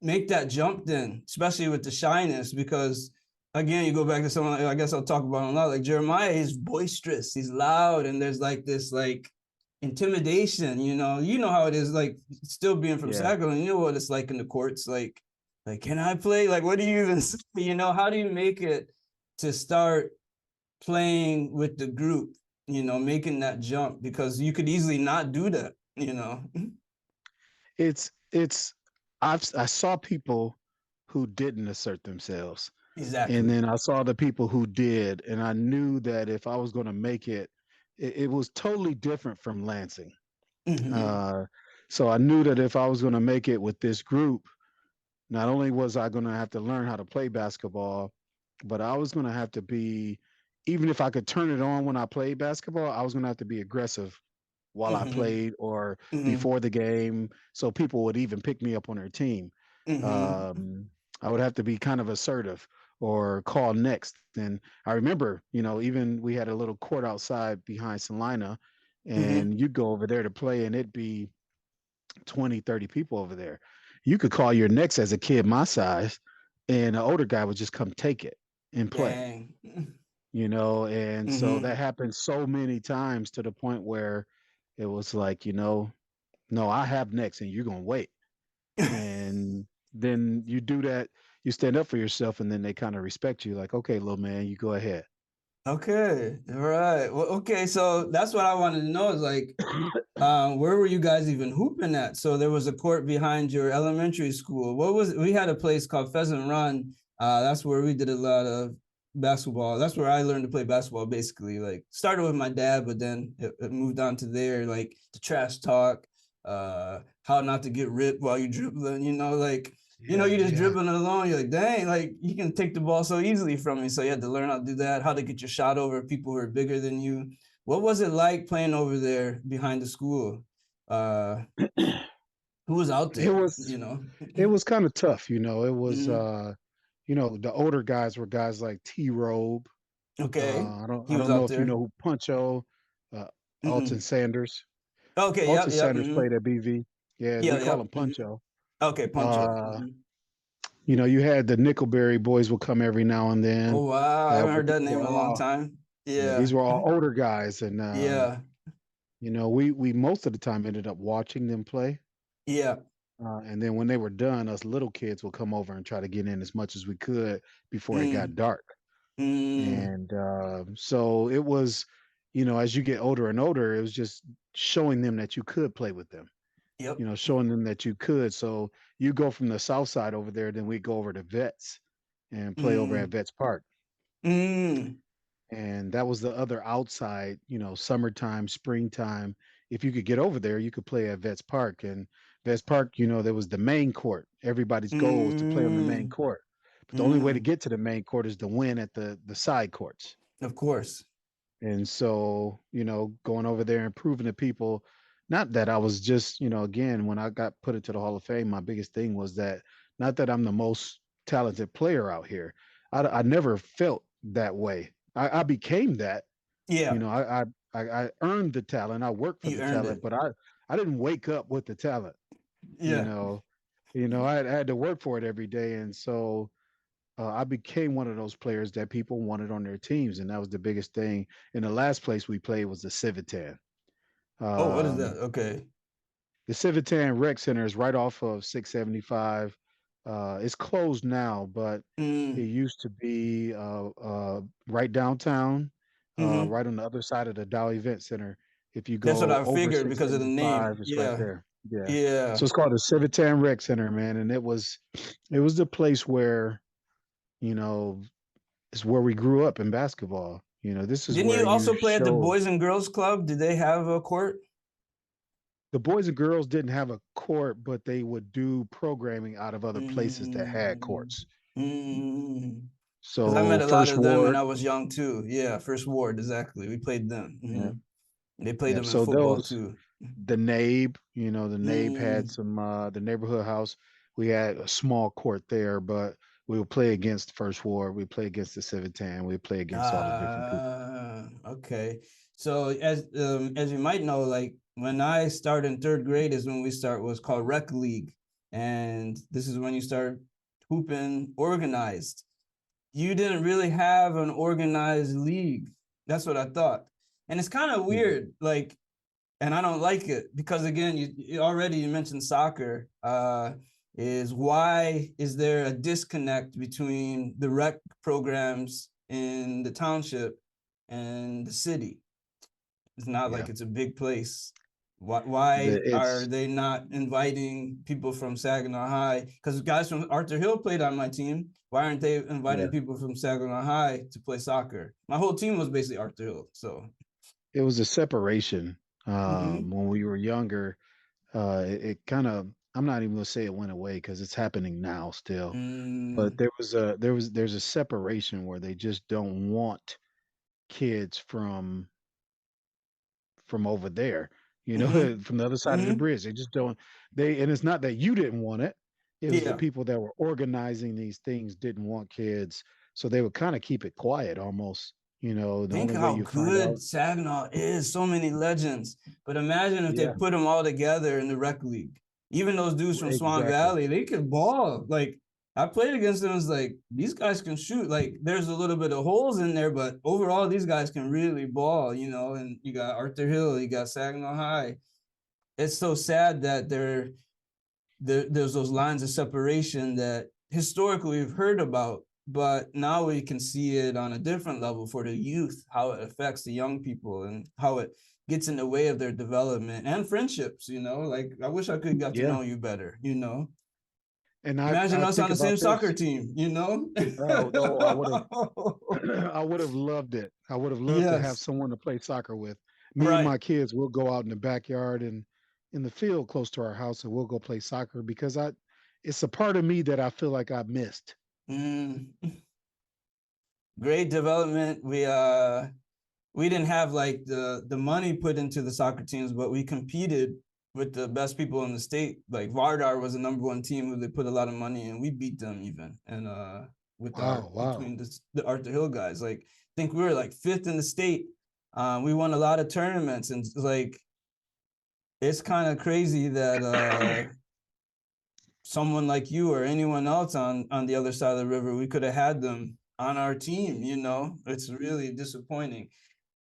make that jump then, especially with the shyness, because again, you go back to someone like, I guess I'll talk about him a lot, like Jeremiah, he's boisterous, he's loud, and there's like this like intimidation, you know how it is, like still being from Yeah. Sacramento, you know what it's like in the courts, like can I play? Like what do you even say? How do you make it to start playing with the group, making that jump, because you could easily not do that. It's I saw people who didn't assert themselves. And Exactly. then I saw the people who did, and I knew that if I was going to make it, it was totally different from Lansing. Mm-hmm. Uh, so I knew that if I was going to make it with this group, not only was I going to have to learn how to play basketball, but I was going to have to be, even if I could turn it on when I played basketball, I was going to have to be aggressive while I Mm-hmm. played or Mm-hmm. before the game, so people would even pick me up on their team. Mm-hmm. Um, I would have to be kind of assertive or call next. And I remember, even we had a little court outside behind Salina, Mm-hmm. and you'd go over there to play, and it'd be 20, 30 people over there. You could call your next as a kid my size, and an older guy would just come take it and play, Dang. and so Mm-hmm. that happened so many times to the point where it was like, no, I have next and you're going to wait. And then you do that, you stand up for yourself, and then they kind of respect you like, okay, little man, you go ahead. Okay. All right. Well, okay. So that's what I wanted to know is like, where were you guys even hooping at? So there was a court behind your elementary school. We had a place called Pheasant Run. That's where we did a lot of basketball. That's where I learned to play basketball, basically. Like started with my dad, but then it moved on to there, like the trash talk, how not to get ripped while you're dribbling, like Yeah, you're just yeah. dribbling alone. You're like, dang, like you can take the ball so easily from me. So you had to learn how to do that, how to get your shot over people who are bigger than you. What was it like playing over there behind the school? Uh, who was out it there? was it was kind of tough. It was Mhm. the older guys were guys like T Robe. Okay, I he was don't know out if you there. know who Puncho, Alton Mm-mm. Sanders. Okay, yep, Alton yep. Sanders played at BV. Yeah, we Yeah, call yep. him Puncho. Okay, Puncho. Uh, you had the Nickelberry boys will come every now and then. Oh wow, I haven't But heard that these name were in a long all time. yeah, Yeah, these were all older guys, and yeah, we most of the time ended up watching them play. yeah. And then when they were done, us little kids would come over and try to get in as much as we could before it got Mm, dark. mm, And so it was, as you get older and older, it was just showing them that you could play with them, yep. showing them that you could. So you go from the south side over there, then we go over to Vets and play over at Mm, Vets Park. mm. And that was the other outside, summertime, springtime. If you could get over there, you could play at Vets Park. And Vets Park, there was the main court. Everybody's goal was to play on the main Mm, court. But the only way to mm, get to the main court is to win at the side courts. of course. And so, going over there and proving to people, not that I was just, again, when I got put into the Hall of Fame, my biggest thing was that not that I'm the most talented player out here. I never felt that way. I became that. You Yeah, know, I earned the talent. I worked for you the earned talent, it. but I didn't wake up with the talent. You Yeah. know, I had to work for it every day, and so I became one of those players that people wanted on their teams, and that was the biggest thing. And the last place we played was the Civitan. Oh, what is that? Um, Okay. the Civitan Rec Center is right off of 675. It's closed now, but it Mm, used to be right downtown, mm-hmm. right on the other side of the Dow Event Center. If you That's what go I over figured because of the 675, name. it's right Yeah. there. Yeah. So Yeah. it's called the Civitan Rec Center, man, and it was the place where you know it's where we grew up in basketball. This is Didn't where you you also play at the show. Boys and Girls Club? Did they have a court? The boys and girls didn't have a court, but they would do programming out of other places that had Mm, courts. mm. Because I So met a lot First of them when Ward, I was young too. Yeah, First Ward, exactly. We played them. yeah, They played yeah. them in So football those too. the NABE, the NABE had Mm. some the neighborhood house. We had a small court there, but we would play against First Ward. We play against the Civitan. We play against all the different people. Okay. So as you might know, like when I started in third grade is when we start what's called rec league. and this is when you start hooping organized. You didn't really have an organized league. That's what I thought. And it's kind of weird, like, and I don't like it because again, you mentioned soccer. Is why is there a disconnect between the rec programs in the township and the city? It's not Yeah. like it's a big place. Why are It's they not inviting people from Saginaw High? Because guys from Arthur Hill played on my team. Why aren't they inviting yeah. people from Saginaw High to play soccer? My whole team was basically Arthur Hill. So, It was a separation mm-hmm. when we were younger. It kind of, I'm not even gonna say it went away because it's happening now still. But Mm, there's a separation where they just don't want kids from over there, mm-hmm. from the other side of the Mm-hmm. bridge. They just don't. And it's not that you didn't want it. It was the Yeah. people that were organizing these things didn't want kids, so they would kind of keep it quiet almost. The Think only way how you find out. good Saginaw is. So many legends. But imagine if they Yeah, put them all together in the rec league. Even those dudes from Swan exactly. Valley, they could ball. Like I played against them. It's like these guys can shoot. Like there's a little bit of holes in there, but overall these guys can really ball. And you got Arthur Hill, you got Saginaw High. It's so sad that there's those lines of separation that historically we've heard about, but now we can see it on a different level for the youth, how it affects the young people and how it gets in the way of their development and friendships. Like I wish I could get to Yeah, know you better. and Imagine I us on think the same about soccer this. team. Oh no, I would have. I would have loved it. I would have loved to have Yes, someone to play soccer with. Me and right. my kids will go out in the backyard and in the field close to our house, and we'll go play soccer because it's a part of me that I feel like I missed. Mm, great development. We didn't have like the money put into the soccer teams, but we competed with the best people in the state. Like Vardar was the #1 team who they put a lot of money in. We beat them even, and with our Wow, wow. between the Arthur Hill guys, like I think we were like 5th in the state. We won a lot of tournaments, and like it's kind of crazy that someone like you or anyone else on the other side of the river, we could have had them on our team. It's really disappointing.